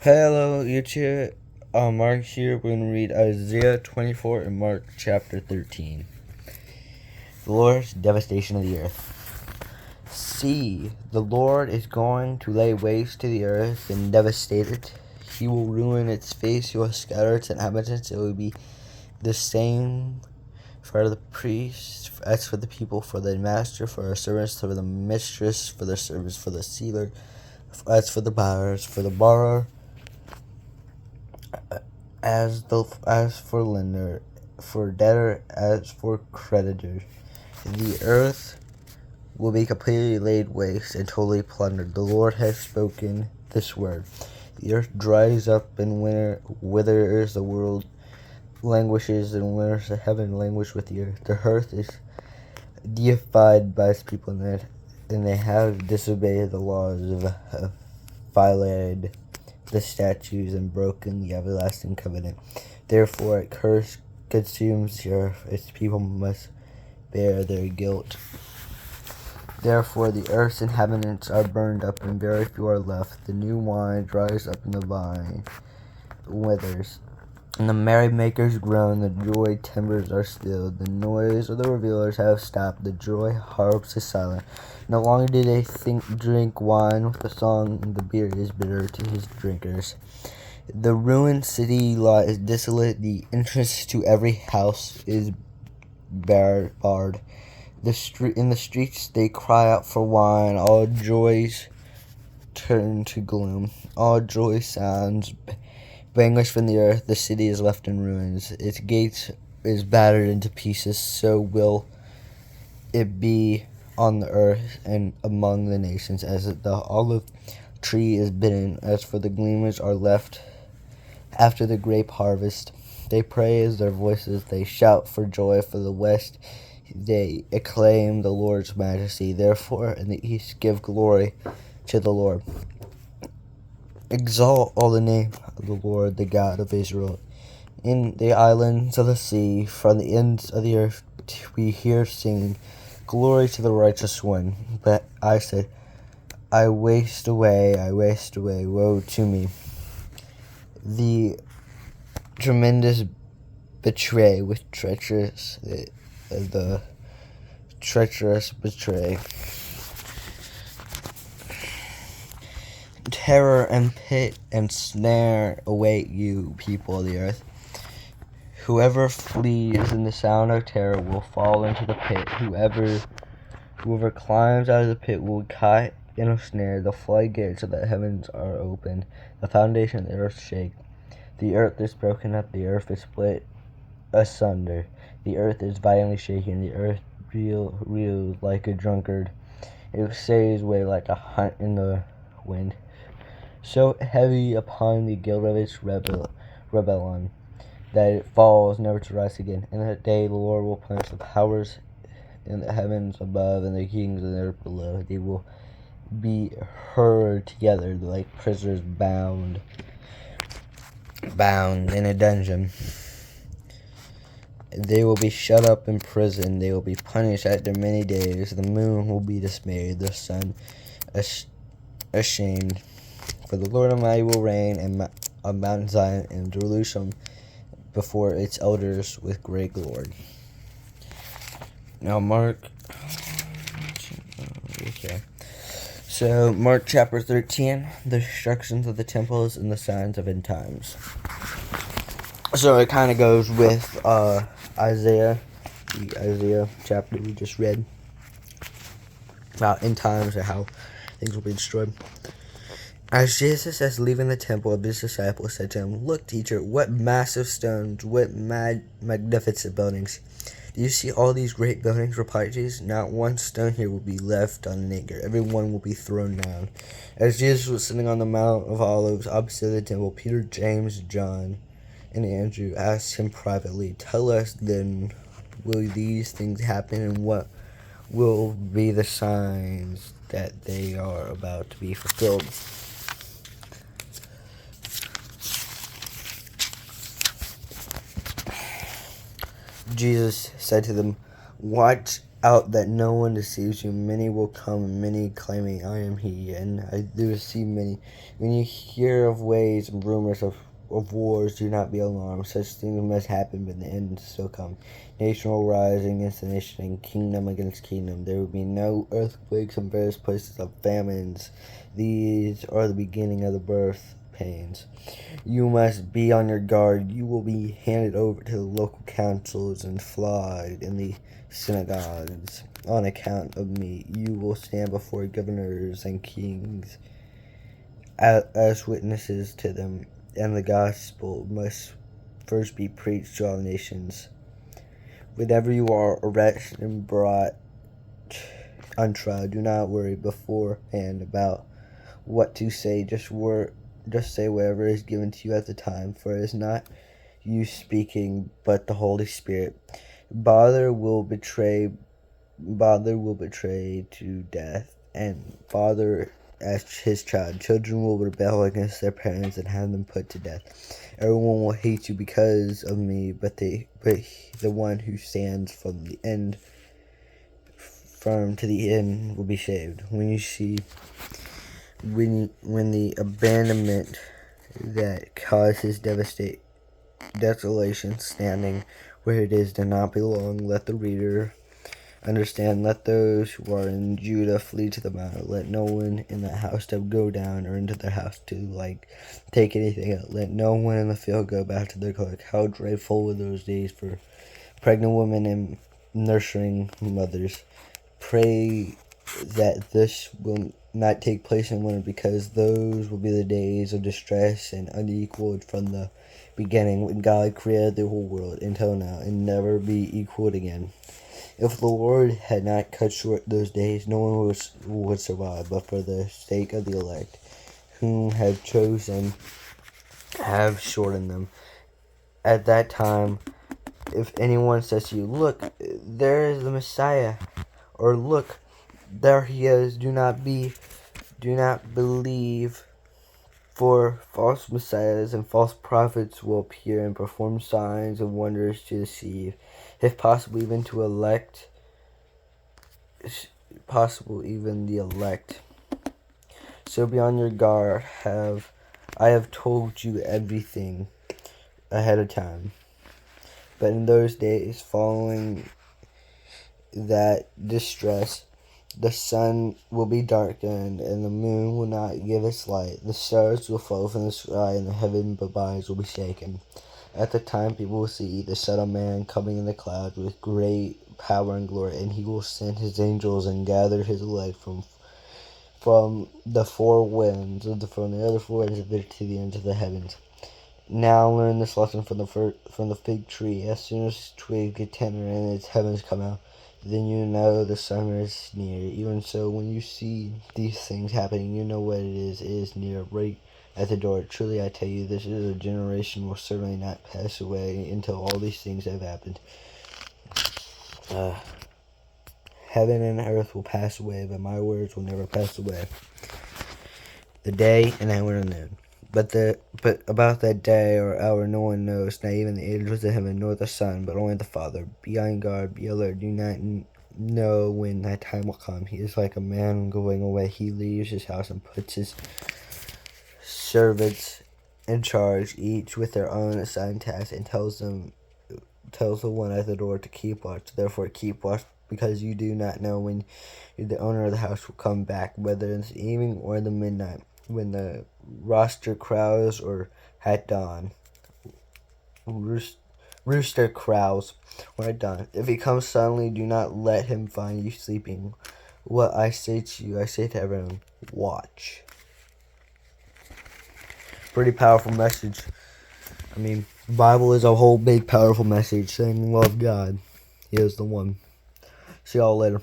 Hello, YouTube. Mark here. We're going to read Isaiah 24 and Mark chapter 13. The Lord's devastation of the earth. See, the Lord is going to lay waste to the earth and devastate it. He will ruin its face. He will scatter its inhabitants. It will be the same for the priest, as for the people, for the master, for our servants, for the mistress, for the servants, for the sealer, as for the buyers, for the borrower, as for lender, for debtor, as for creditor. The earth will be completely laid waste and totally plundered. The Lord has spoken this word. The earth dries up in winter, withers, the world languishes in winter, the heaven languish with the earth. The earth is deified by its people, and they have disobeyed the laws of violated the statutes and broken the everlasting covenant. Therefore, a curse consumes the earth. Its people must bear their guilt. Therefore, the earth's inhabitants are burned up, and very few are left. The new wine dries up, and the vine withers. And the merrymakers groan, the joy timbers are stilled. The noise of the revelers have stopped. The joy harps is silent. No longer do they drink wine with a song, and the beer is bitter to his drinkers. The ruined city lies desolate. The entrance to every house is barred. In the streets they cry out for wine. All joys turn to gloom. All joy sounds vanquish from the earth. The city is left in ruins. Its gates is battered into pieces. So will it be on the earth and among the nations, as the olive tree is bitten. As for the gleaners are left after the grape harvest. They praise their voices. They shout for joy for the west. They acclaim the Lord's majesty. Therefore, in the east, give glory to the Lord. Exalt all the name of the Lord, the God of Israel. In the islands of the sea, from the ends of the earth, we hear singing, glory to the righteous one. But I said, I waste away, woe to me. The tremendous betray with treacherous, the treacherous betray. Terror and pit and snare await you, people of the earth. Whoever flees in the sound of terror will fall into the pit. Whoever climbs out of the pit will caught in a snare. The floodgates of the heavens are opened. The foundation of the earth shake. The earth is broken up. The earth is split asunder. The earth is violently shaken. The earth reels like a drunkard. It sails away like a hunt in the wind. So heavy upon the guilt of its rebellion, that it falls never to rise again. In that day the Lord will punish the powers in the heavens above and the kings in the earth below. They will be herded together like prisoners bound in a dungeon. They will be shut up in prison. They will be punished after many days. The moon will be dismayed, the sun ashamed. For the Lord Almighty will reign on Mount Zion and Jerusalem before its elders with great glory. Now Mark, okay. So Mark chapter 13, the destructions of the temples and the signs of end times. So it kind of goes with Isaiah, the Isaiah chapter we just read about end times and how things will be destroyed. As Jesus is leaving the temple, his disciples said to him, "Look, teacher, what massive stones, what magnificent buildings. Do you see all these great buildings?" replied Jesus. "Not one stone here will be left unanswered. Every one will be thrown down." As Jesus was sitting on the Mount of Olives opposite the temple, Peter, James, John, and Andrew asked him privately, "Tell us then, will these things happen, and what will be the signs that they are about to be fulfilled?" Jesus said to them, "Watch out that no one deceives you. Many will come, many claiming I am he, and I do see many. When you hear of ways and rumors of wars, do not be alarmed. Such things must happen, but the end still come. Nation will rise against nation, and kingdom against kingdom. There will be no earthquakes in various places of famines. These are the beginning of the birth pains. You must be on your guard. You will be handed over to the local councils and flogged in the synagogues. On account of me, you will stand before governors and kings as witnesses to them, and the gospel must first be preached to all nations. Whenever you are arrested and brought on trial, do not worry beforehand about what to say. Just say whatever is given to you at the time, for it is not you speaking, but the Holy Spirit. Father will betray to death, and father as his child. Children will rebel against their parents and have them put to death. Everyone will hate you because of me, but the one who stands from the end firm to the end will be saved. When you see when the abandonment that causes desolation standing where it is do not belong, let the reader understand. Let those who are in Judah flee to the mountain. Let no one in the housetops go down or into their house to take anything out. Let no one in the field go back to their cloak. How dreadful were those days for pregnant women and nursing mothers. Pray that this will not take place in winter, because those will be the days of distress and unequaled from the beginning, when God created the whole world until now, and never be equaled again. If the Lord had not cut short those days, no one would survive, but for the sake of the elect, whom have chosen, have shortened them. At that time, if anyone says to you, look, there is the Messiah, or look, there he is, do not believe, for false messiahs and false prophets will appear and perform signs and wonders to deceive, if possible even the elect. So be on your guard. I have told you everything ahead of time. But in those days following that distress, the sun will be darkened, and the moon will not give its light. The stars will fall from the sky, and the heaven bodies will be shaken. At the time people will see the Son of Man coming in the clouds with great power and glory, and he will send his angels and gather his elect from the four winds, from the other four winds to the ends of the heavens. Now learn this lesson from the fig tree. As soon as twigs get tender and its heavens come out, then you know the summer is near. Even so, when you see these things happening, you know what it is. It is near, right at the door. Truly I tell you, this is a generation will certainly not pass away until all these things have happened. Heaven and earth will pass away, but my words will never pass away. The day and hour and noon. But about that day or hour no one knows, not even the angels of heaven, nor the Son, but only the Father. Be on guard, be alert. Do not know when that time will come. He is like a man going away. He leaves his house and puts his servants in charge, each with their own assigned task, and tells the one at the door to keep watch. Therefore keep watch, because you do not know when the owner of the house will come back, whether in the evening or in the midnight, when the rooster crows or at dawn. Rooster crows or at dawn. If he comes suddenly, do not let him find you sleeping. What I say to you, I say to everyone, watch. Pretty powerful message. I mean, Bible is a whole big powerful message saying love God. He is the one. See y'all later.